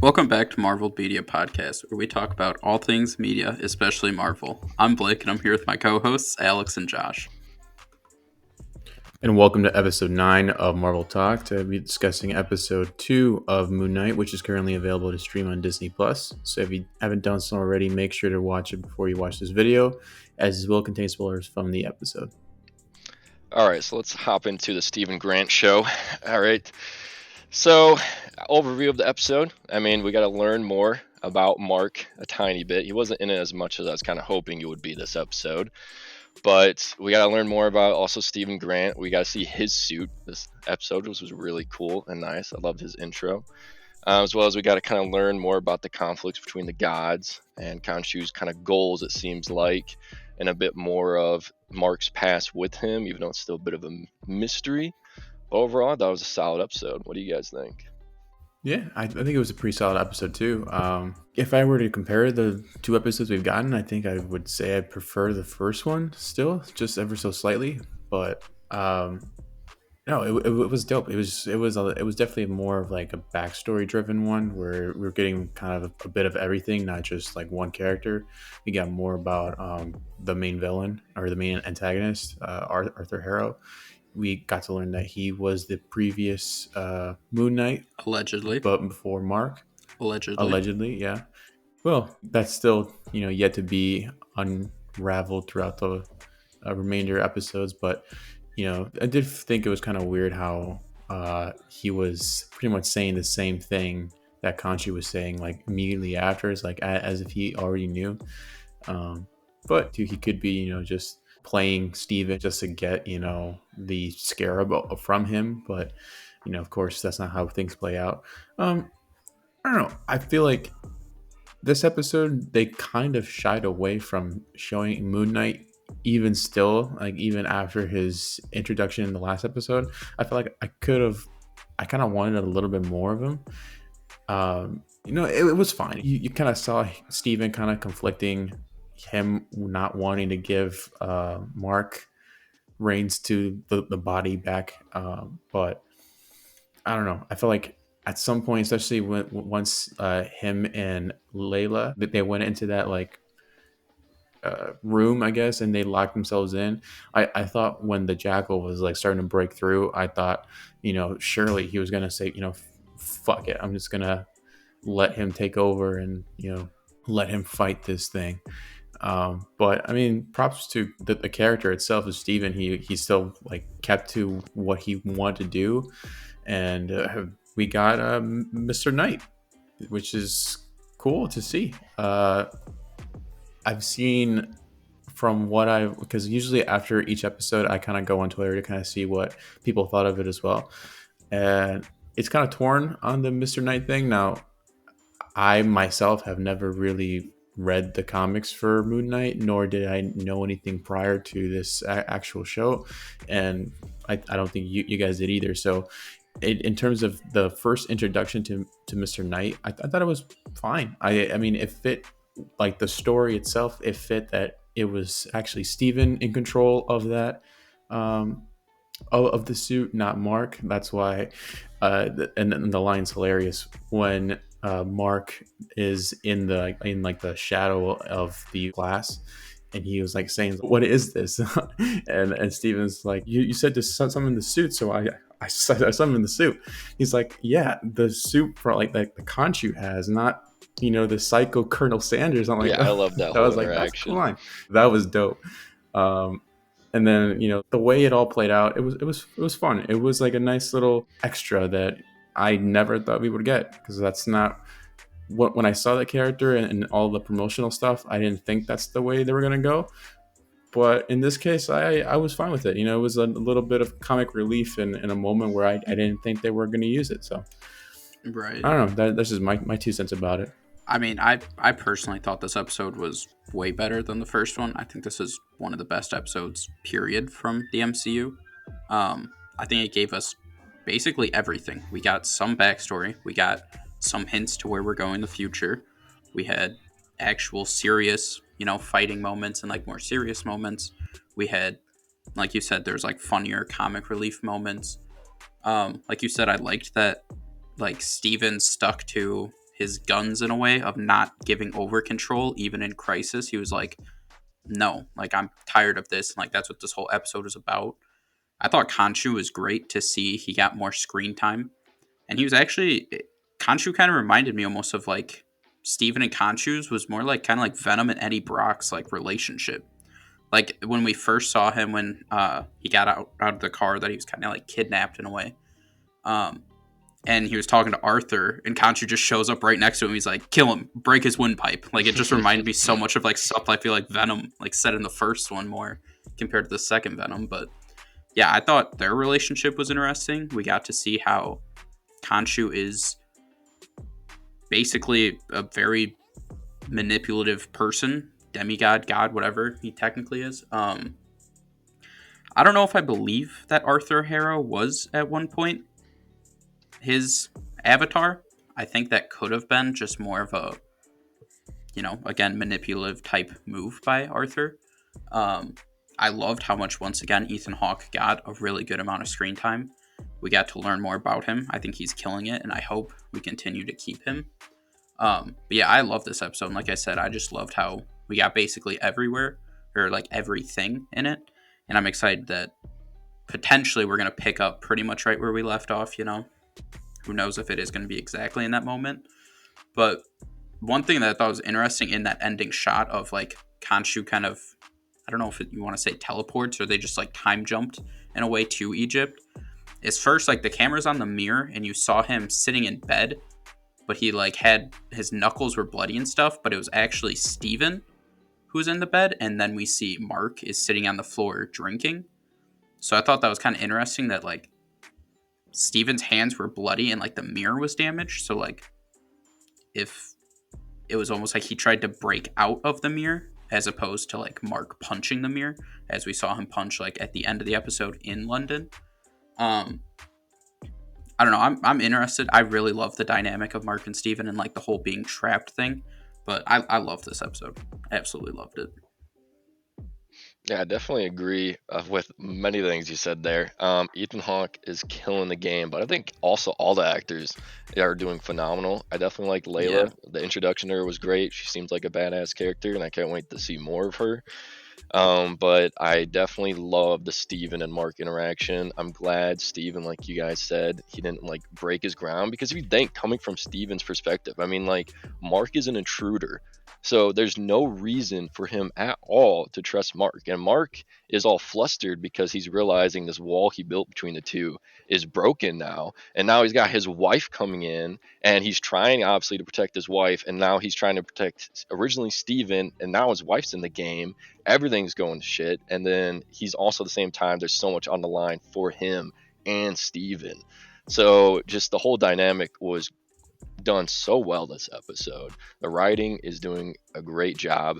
Welcome back to Marveled Media Podcast, where we talk about all things media, especially Marvel. I'm Blake, and I'm here with my co-hosts, Alex and Josh. And welcome to episode 9 of Marvel Talk. To be discussing episode 2 of Moon Knight, which is currently available to stream on Disney+. So if you haven't done so already, make sure to watch it before you watch this video, as it will contain spoilers from the episode. All right, so let's hop into the Stephen Grant show. All right, so overview of the episode. I mean, we got to learn more about Mark a tiny bit. He wasn't in it as much as I was kind of hoping it would be this episode, but we got to learn more about also Stephen Grant. We got to see his suit this episode, which was really cool and nice. I loved his intro. As well as we got to kind of learn more about the conflicts between the gods and Khonshu's kind of goals, it seems like, and a bit more of Mark's past with him, even though it's still a bit of a mystery. Overall, that was a solid episode. What do you guys think? Yeah, I think it was a pretty solid episode too. If I were to compare the two episodes we've gotten, I think I would say I prefer the first one still, just ever so slightly. But no, it was dope. It was definitely more of like a backstory driven one where we're getting kind of a bit of everything, not just like one character. We got more about the main villain or the main antagonist, Arthur Harrow. We got to learn that he was the previous Moon Knight, Allegedly. but before Mark. Allegedly, Yeah. Well, that's still yet to be unraveled throughout the remainder episodes, but I did think it was kind of weird how he was pretty much saying the same thing that Khonshu was saying, like immediately after. It's like as if he already knew. But he could be, just playing Steven just to get, the scarab from him. But, of course, that's not how things play out. I don't know. I feel like this episode, they kind of shied away from showing Moon Knight even still, like even after his introduction in the last episode. I feel like I kind of wanted a little bit more of him. It was fine. You kind of saw Steven kind of conflicting, him not wanting to give Mark reins to the body back. But I don't know. I feel like at some point, especially once him and Layla, that they went into that like room, I guess, and they locked themselves in. I thought when the jackal was like starting to break through, I thought, surely he was gonna say, fuck it, I'm just gonna let him take over and let him fight this thing. But I mean, props to the character itself of Steven. He still like kept to what he wanted to do, and we got Mr. Knight, which is cool to see. I've seen from because usually after each episode, I kind of go on Twitter to kind of see what people thought of it as well. And it's kind of torn on the Mr. Knight thing. Now, I myself have never really read the comics for Moon Knight, nor did I know anything prior to this actual show. And I don't think you guys did either. So in terms of the first introduction to Mr. Knight, I thought it was fine. I mean, it fit, like the story itself, it fit that it was actually Steven in control of that, of the suit, not Mark. That's why, and the line's hilarious when Mark is in the shadow of the glass, and he was like saying, "What is this?" and Steven's like, "You said to summon the suit, so I summoned the suit." He's like, "Yeah, the suit for like the Khonshu has, not the psycho Colonel Sanders." I'm like, Yeah, I love that I whole was like, that's interaction. fine. That was dope. And then the way it all played out, it was fun. It was like a nice little extra that I never thought we would get, because that's not what, when I saw the character and all the promotional stuff, I didn't think that's the way they were gonna go. But in this case, I was fine with it. It was a little bit of comic relief in a moment where I didn't think they were going to use it. So, right. I don't know. That's just my 2 cents about it. I mean, I personally thought this episode was way better than the first one. I think this is one of the best episodes, period, from the MCU. I think it gave us basically everything. We got some backstory. We got some hints to where we're going in the future. We had actual serious, fighting moments and like more serious moments. We had, like you said, there's like funnier comic relief moments. Like you said, I liked that like Steven stuck to his guns in a way of not giving over control even in crisis. He was like, no, like I'm tired of this. And like that's what this whole episode is about. I thought Khonshu was great to see. He got more screen time. And he was actually Khonshu kind of reminded me almost of like Steven and Khonshu's was more like kind of like Venom and Eddie Brock's like relationship. Like when we first saw him when he got out of the car that he was kind of like kidnapped in a way. And he was talking to Arthur, and Khonshu just shows up right next to him. He's like, kill him, break his windpipe. Like, it just reminded me so much of, like, stuff I feel like Venom, like, said in the first one more compared to the second Venom. But, yeah, I thought their relationship was interesting. We got to see how Khonshu is basically a very manipulative person, demigod, god, whatever he technically is. I don't know if I believe that Arthur Harrow was, at one point, his avatar. I think that could have been just more of a, again, manipulative type move by Arthur. I loved how much, once again, Ethan Hawke got a really good amount of screen time. We got to learn more about him. I think he's killing it, and I hope we continue to keep him. But yeah, I love this episode. And like I said, I just loved how we got basically everywhere, or like everything in it. And I'm excited that potentially we're going to pick up pretty much right where we left off, Who knows if it is going to be exactly in that moment. But one thing that I thought was interesting in that ending shot of like Khonshu kind of, I don't know if you want to say teleports or they just like time jumped in a way to Egypt, is first like the camera's on the mirror and you saw him sitting in bed, but he like had his knuckles were bloody and stuff, but it was actually Steven who was in the bed. And then we see Mark is sitting on the floor drinking. So I thought that was kind of interesting that like Steven's hands were bloody and like the mirror was damaged. So like if it was almost like he tried to break out of the mirror as opposed to like Mark punching the mirror, as we saw him punch like at the end of the episode in London. I don't know. I'm interested. I really love the dynamic of Mark and Steven and like the whole being trapped thing. But I love this episode. I absolutely loved it. Yeah, I definitely agree with many things you said there. Ethan Hawke is killing the game, but I think also all the actors are doing phenomenal. I definitely like Layla. Yeah. The introduction to her was great. She seems like a badass character, and I can't wait to see more of her. But I definitely love the Steven and Mark interaction. I'm glad Steven, like you guys said, he didn't like break his ground, because if you think coming from Steven's perspective, I mean, like Mark is an intruder. So there's no reason for him at all to trust Mark. And Mark is all flustered because he's realizing this wall he built between the two is broken now. And now he's got his wife coming in, and he's trying obviously to protect his wife. And now he's trying to protect originally Steven, and now his wife's in the game. Everything's going to shit. And then he's also at the same time, there's so much on the line for him and Steven. So just the whole dynamic was done so well this episode. The writing is doing a great job,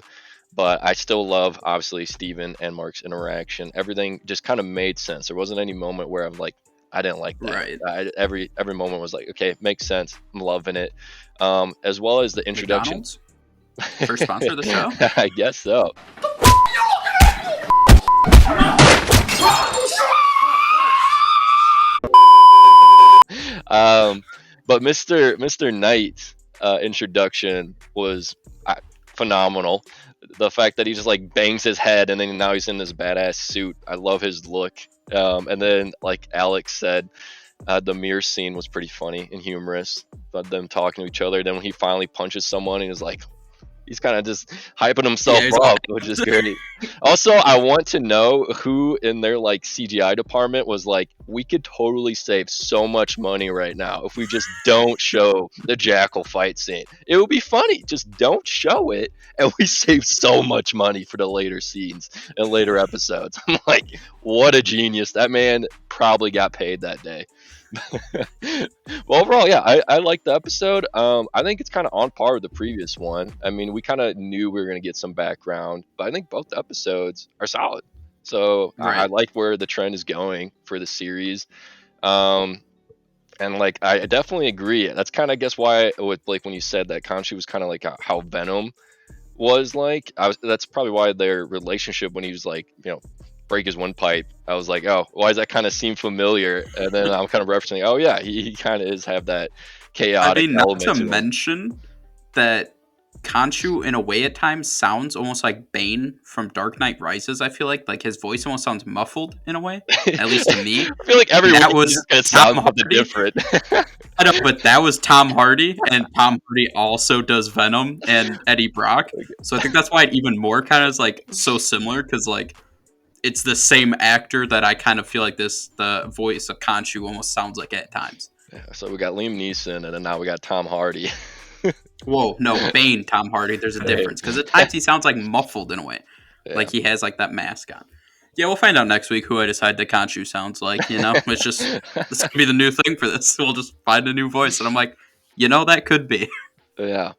but I still love obviously Steven and Mark's interaction. Everything just kind of made sense. There wasn't any moment where I'm like, I didn't like that. Right. Every moment was like, okay, makes sense. I'm loving it. As well as the introduction. McDonald's? First sponsor of the show? I guess so. But Mr. Knight's introduction was phenomenal. The fact that he just like bangs his head and then now he's in this badass suit. I love his look. And then like Alex said, the mirror scene was pretty funny and humorous. But them talking to each other. Then when he finally punches someone and is like, he's kind of just hyping himself up, which is great. Also, I want to know who in their like CGI department was like, we could totally save so much money right now if we just don't show the Jackal fight scene. It would be funny. Just don't show it, and we save so much money for the later scenes and later episodes. I'm like, what a genius. That man probably got paid that day. Well, overall, yeah, I like the episode. I think it's kind of on par with the previous one. I mean, we kind of knew we were going to get some background, but I think both the episodes are solid. So Right. I like where the trend is going for the series. And like, I definitely agree. That's kind of, I guess, why with like when you said that Khonshu was kind of like how Venom was like. That's probably why their relationship when he was like, break his windpipe, I was like, oh, why does that kind of seem familiar? And then I'm kind of referencing, oh yeah, he kind of is have that chaotic not element to to him. mention that Khonshu, in a way, at times sounds almost like Bane from Dark Knight Rises. I feel like his voice almost sounds muffled in a way, at least to me. I feel like every week That he's was just gonna Tom sound something Hardy. different. I know, but that was Tom Hardy, and Tom Hardy also does Venom and Eddie Brock. So I think that's why it even more kind of is like so similar, because like it's the same actor that I kind of feel like the voice of Khonshu almost sounds like at times. Yeah, so we got Liam Neeson, and then now we got Tom Hardy. Whoa, no, Bane Tom Hardy. There's a difference, because at times he sounds like muffled in a way, like he has like that mask on. Yeah, we'll find out next week who I decide that Khonshu sounds like. It's just this could be the new thing for this. We'll just find a new voice, and I'm like, that could be. Yeah.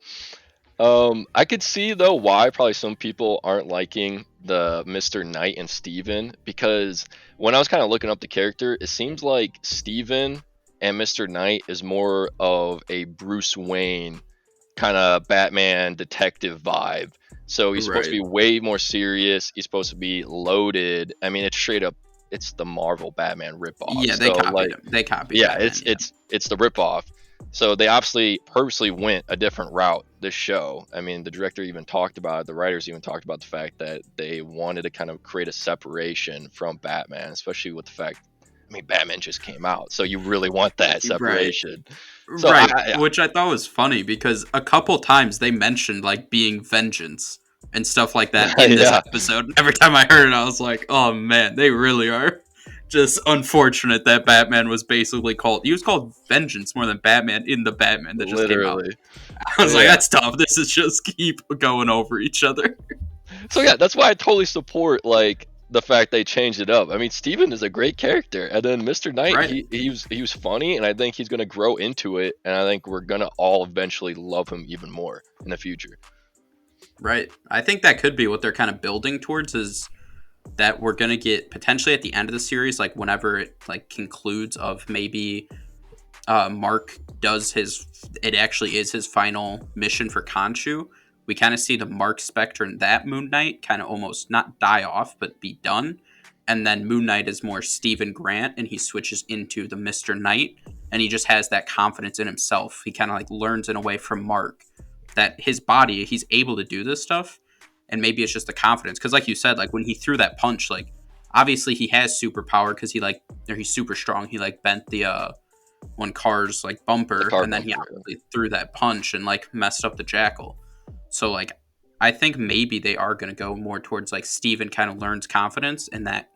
I could see though why probably some people aren't liking the Mr. Knight and Steven, because when I was kind of looking up the character, it seems like Steven and Mr. Knight is more of a Bruce Wayne kind of Batman detective vibe. So he's supposed to be way more serious. He's supposed to be loaded. I mean, it's straight up. It's the Marvel Batman ripoff. Yeah, they copied him. They copied. Yeah, Batman, it's the ripoff. So they obviously purposely went a different route this show. I mean, the director even talked about it. The writers even talked about the fact that they wanted to kind of create a separation from Batman, especially with the fact. I mean, Batman just came out, so you really want that separation. So which I thought was funny, because a couple times they mentioned like being vengeance and stuff like that in this episode. And every time I heard it, I was like, oh man, they really are just unfortunate that Batman was basically called. He was called Vengeance more than Batman in the Batman that just came out. I was like, that's tough. This is just keep going over each other. So yeah, that's why I totally support like the fact they changed it up. I mean, Steven is a great character, and then Mr. Knight, he was funny, and I think he's gonna grow into it, and I think we're gonna all eventually love him even more in the future. Right. I think that could be what they're kind of building towards, is that we're gonna get potentially at the end of the series, like whenever it like concludes, of maybe Mark does it actually is his final mission for Khonshu. We kind of see the Marc Spector and that Moon Knight kind of almost not die off, but be done. And then Moon Knight is more Stephen Grant, and he switches into the Mr. Knight, and he just has that confidence in himself. He kind of like learns in a way from Mark that his body, he's able to do this stuff, and maybe it's just the confidence. Because like you said, like when he threw that punch, like obviously he has superpower because he's super strong. He like bent the one car's like bumper, and then he obviously threw that punch and like messed up the Jackal. So, like, I think maybe they are going to go more towards, like, Steven kind of learns confidence, and that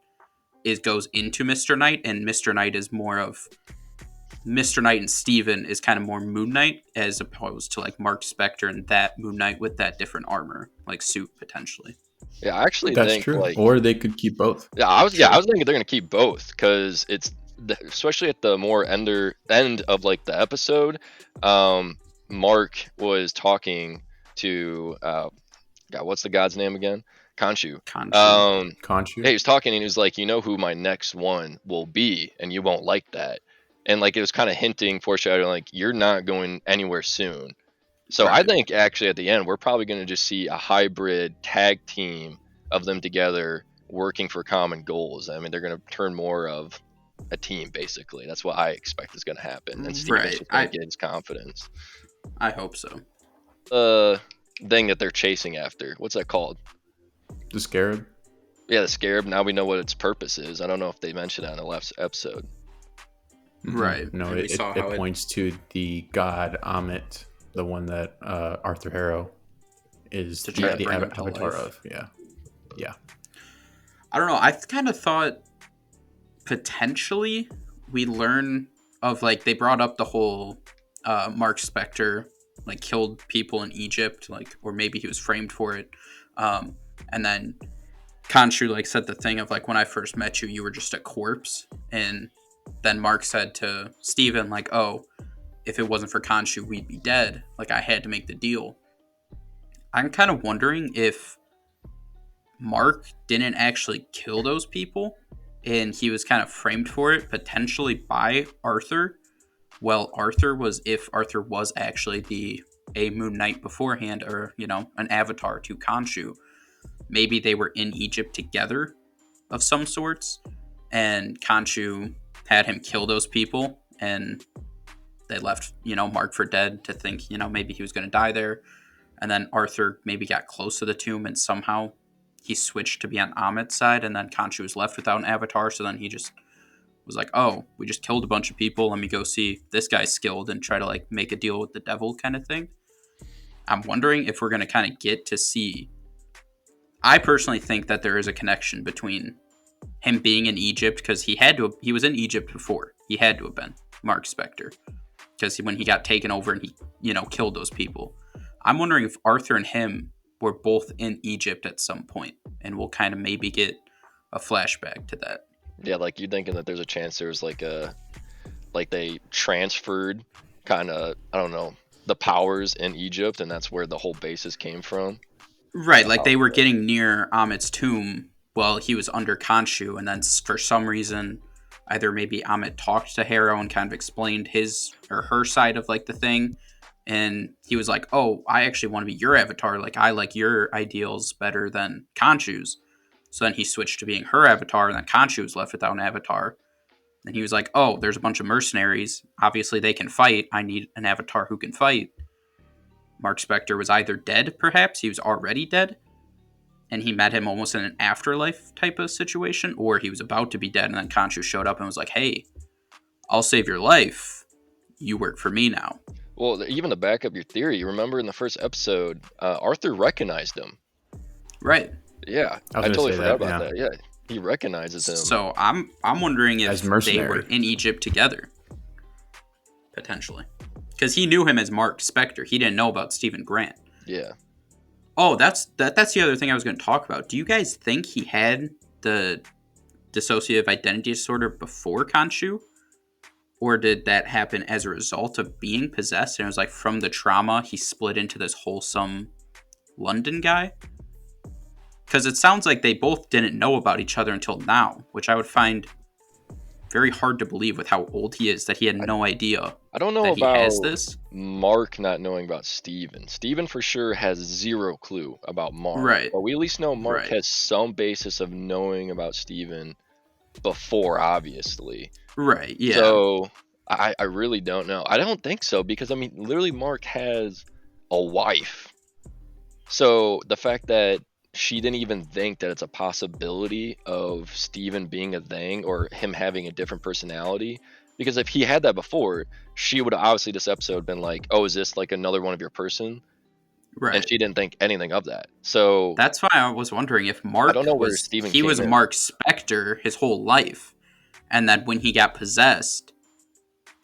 goes into Mr. Knight, and Mr. Knight is more of... Mr. Knight and Steven is kind of more Moon Knight, as opposed to, like, Marc Spector and that Moon Knight with that different armor, like, suit, potentially. Yeah, I actually think... That's true. Like, or they could keep both. Yeah, I was thinking they're going to keep both, because it's... Especially at the more end of, like, the episode, Mark was talking... to God, what's the god's name again? Khonshu. Khonshu. Hey, he was talking and he was like, you know who my next one will be, and you won't like that. And like it was kind of hinting, foreshadowing, like you're not going anywhere soon. So I think actually at the end we're probably going to just see a hybrid tag team of them together working for common goals. I mean, they're going to turn more of a team basically. That's what I expect is going to happen. And Steven's going to get his confidence. I hope so. Thing that they're chasing after. What's that called? The Scarab? Yeah, the Scarab. Now we know what its purpose is. I don't know if they mentioned that in the last episode. Right. No, it points to the god Amit, the one that Arthur Harrow is the avatar of. Yeah. Yeah. I don't know. I kind of thought potentially we learn of, like, they brought up the whole Marc Spector like killed people in Egypt, like, or maybe he was framed for it. And then Khonshu like said the thing of like, when I first met you, you were just a corpse. And then Mark said to Steven, like, oh, if it wasn't for Khonshu, we'd be dead. Like, I had to make the deal. I'm kind of wondering if Mark didn't actually kill those people, and he was kind of framed for it, potentially by Arthur. Well, if Arthur was actually a Moon Knight beforehand, or, an avatar to Khonshu, maybe they were in Egypt together, of some sorts, and Khonshu had him kill those people, and they left, Mark for dead to think, maybe he was going to die there. And then Arthur maybe got close to the tomb, and somehow he switched to be on Amit's side, and then Khonshu was left without an avatar, so then he just was like, oh, we just killed a bunch of people, let me go see this guy's skilled and try to like make a deal with the devil kind of thing. I'm wondering if we're going to kind of get to see. I personally think that there is a connection between him being in Egypt, because he was in Egypt before. He had to have been Marc Spector, because when he got taken over and he, killed those people. I'm wondering if Arthur and him were both in Egypt at some point, and we'll kind of maybe get a flashback to that. Yeah, like you're thinking that there's a chance there's like they transferred kind of, I don't know, the powers in Egypt, and that's where the whole basis came from. Right, like they were getting near Amit's tomb while he was under Khonshu, and then for some reason, either maybe Amit talked to Harrow and kind of explained his or her side of like the thing, and he was like, oh, I actually want to be your avatar, like I like your ideals better than Khonshu's. So then he switched to being her avatar, and then Khonshu was left without an avatar. And he was like, oh, there's a bunch of mercenaries. Obviously, they can fight. I need an avatar who can fight. Marc Spector was either dead, perhaps. He was already dead. And he met him almost in an afterlife type of situation. Or he was about to be dead, and then Khonshu showed up and was like, hey, I'll save your life. You work for me now. Well, even to back up your theory, you remember in the first episode, Arthur recognized him. Right. Yeah, I totally forgot about that. Yeah, he recognizes him. So I'm wondering if they were in Egypt together, potentially, because he knew him as Marc Spector. He didn't know about Stephen Grant. Yeah. Oh, that's the other thing I was going to talk about. Do you guys think he had the dissociative identity disorder before Khonshu, or did that happen as a result of being possessed? And it was like from the trauma he split into this wholesome London guy. Because it sounds like they both didn't know about each other until now, which I would find very hard to believe with how old he is, that he had no idea. I don't know that about he has this. Mark not knowing about Steven. Steven for sure has zero clue about Mark. Right. But we at least know Mark has some basis of knowing about Steven before, obviously. Right, yeah. So I really don't know. I don't think so, because I mean, literally Mark has a wife. So the fact that she didn't even think that it's a possibility of Steven being a thing or him having a different personality. Because if he had that before, she would have obviously this episode been like, oh, is this like another one of your person? Right. And she didn't think anything of that. So that's why I was wondering if Mark, I don't know where Steven he was in. Marc Spector his whole life. And that when he got possessed,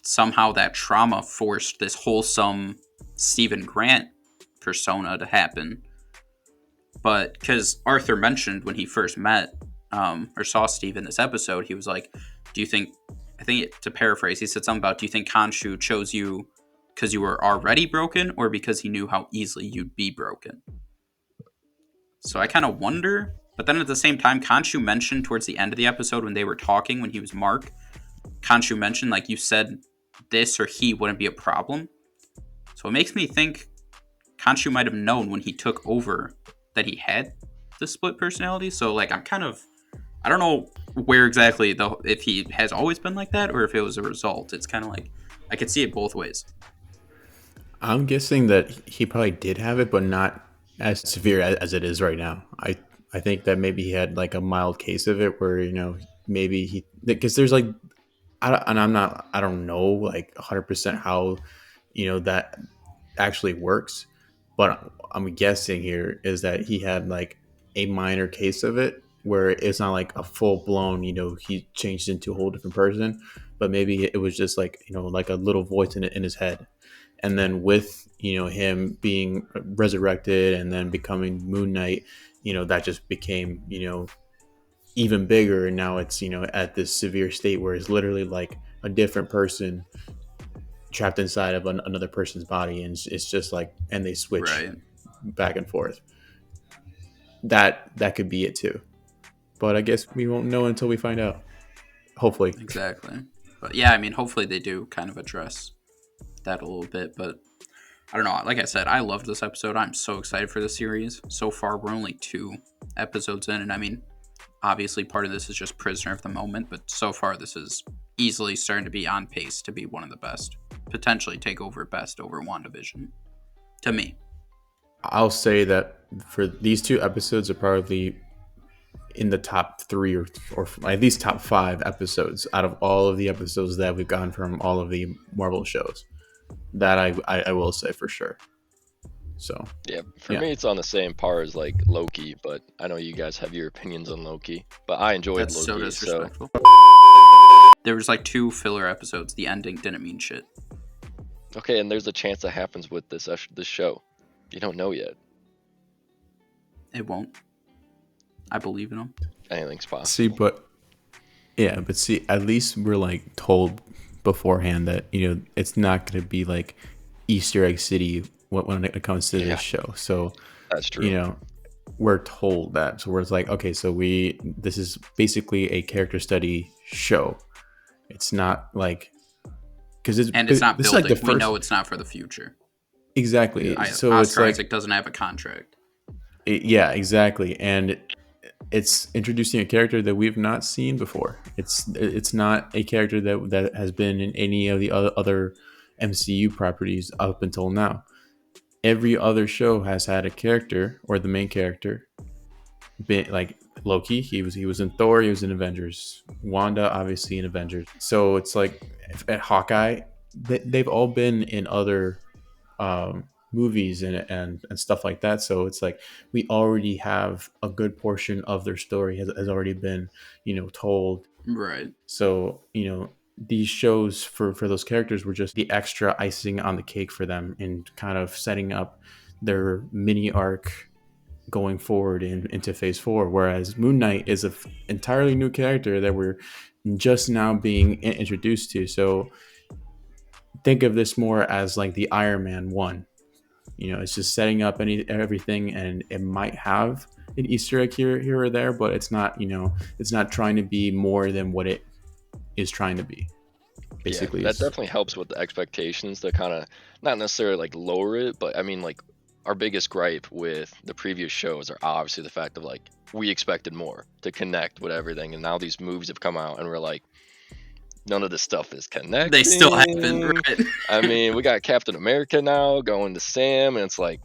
somehow that trauma forced this wholesome Stephen Grant persona to happen. But because Arthur mentioned when he first met or saw Steve in this episode, he was like, do you think, to paraphrase, he said something about, do you think Khonshu chose you because you were already broken, or because he knew how easily you'd be broken? So I kind of wonder. But then at the same time, Khonshu mentioned towards the end of the episode when they were talking, when he was Mark, Khonshu mentioned, like, you said this or he wouldn't be a problem. So it makes me think Khonshu might have known when he took over that he had the split personality. So like I don't know where exactly though, if he has always been like that or if it was a result. It's kind of like I could see it both ways. I'm guessing that he probably did have it, but not as severe as it is right now. I think that maybe he had like a mild case of it where, maybe he, because there's like, I don't know like 100% how, that actually works. But I'm guessing here is that he had like a minor case of it where it's not like a full blown, he changed into a whole different person, but maybe it was just like, like a little voice in his head. And then with, him being resurrected and then becoming Moon Knight, that just became, even bigger. And now it's, at this severe state where it's literally like a different person trapped inside of another person's body, and it's just like, and they switch back and forth. That could be it too, but I guess we won't know until we find out. Hopefully. Exactly. But yeah, I mean, hopefully they do kind of address that a little bit. But I don't know. Like I said, I loved this episode. I'm so excited for the series. So far, we're only 2 episodes in, and I mean, Obviously, part of this is just prisoner of the moment, but so far this is easily starting to be on pace to be one of the best. Potentially take over best over WandaVision. To me. I'll say that for these 2 episodes are probably in the top 3 or at least top 5 episodes out of all of the episodes that we've gotten from all of the Marvel shows. That I will say for sure. So Yeah, for me, it's on the same par as like Loki, but I know you guys have your opinions on Loki. But I enjoyed That's Loki, so disrespectful. There was like 2 filler episodes. The ending didn't mean shit. Okay, and there's a chance that happens with this show. You don't know yet. It won't. I believe in them. Anything's possible. See, at least we're like told beforehand that it's not going to be like Easter Egg City when it comes to this show. So that's true. We're told that. So we're like, okay, so this is basically a character study show. It's not like it's not building. Like the first, we know it's not for the future. Exactly. So Oscar Isaac doesn't have a contract. Yeah, exactly. And it's introducing a character that we've not seen before. It's not a character that has been in any of the other MCU properties up until now. Every other show has had a character, or the main character, been like Loki. He was in Thor. He was in Avengers. Wanda, obviously in Avengers. So it's like at Hawkeye, they've all been in other movies and stuff like that. So it's like we already have a good portion of their story has already been told. Right. So these shows for those characters were just the extra icing on the cake for them and kind of setting up their mini arc going forward into phase 4, whereas Moon Knight is an entirely new character that we're just now being introduced to. So think of this more as like the Iron Man 1. It's just setting up everything, and it might have an Easter egg here or there, but it's not it's not trying to be more than what it is trying to be. Basically, that definitely helps with the expectations to kind of not necessarily like lower it, but I mean, like, our biggest gripe with the previous shows are obviously the fact of like we expected more to connect with everything, and now these movies have come out and we're like, none of this stuff is connected. They still haven't, right? I mean, we got Captain America now going to Sam, and it's like,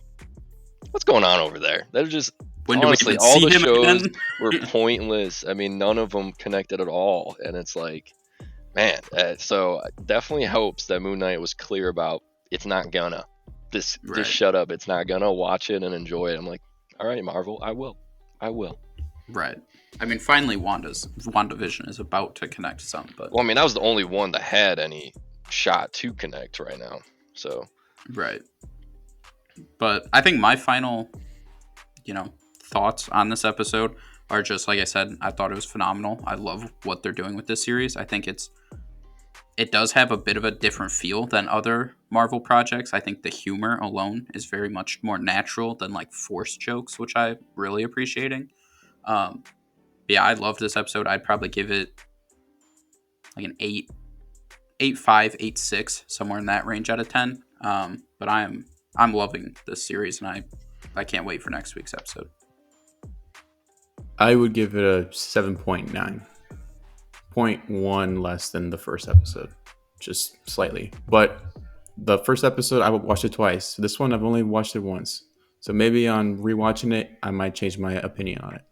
what's going on over there? They're just honestly, all the shows were pointless. I mean, none of them connected at all, and it's like, man. So definitely helps that Moon Knight was clear about it's not gonna. Just shut up. It's not gonna. Watch it and enjoy it. I'm like, all right, Marvel, I will. Right. I mean, finally, WandaVision is about to connect some, but well, I mean, that was the only one that had any shot to connect right now. So right. But I think my final, thoughts on this episode are just like I said. I thought it was phenomenal. I love what they're doing with this series. I think it does have a bit of a different feel than other Marvel projects. I think the humor alone is very much more natural than like forced jokes, which I'm really appreciating. Yeah, I love this episode. I'd probably give it like an 8.5, 8.6, somewhere in that range out of 10. But I'm loving this series, and I can't wait for next week's episode. I would give it a 7.9, 0.1 less than the first episode, just slightly. But the first episode, I watched it twice. This one, I've only watched it once. So maybe on rewatching it, I might change my opinion on it.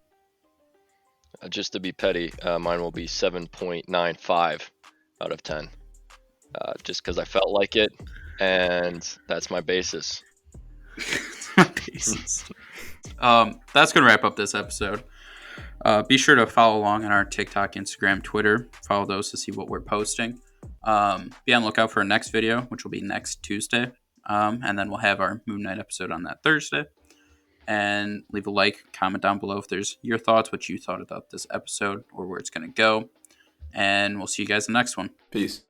Just to be petty, mine will be 7.95 out of 10. Just because I felt like it, and that's my basis. That's going to wrap up this episode. Be sure to follow along on our TikTok, Instagram, Twitter. Follow those to see what we're posting. Be on the lookout for our next video, which will be next Tuesday. And then we'll have our Moon Knight episode on that Thursday. And leave a like, comment down below if there's your thoughts, what you thought about this episode, or where it's going to go. And we'll see you guys in the next one. Peace.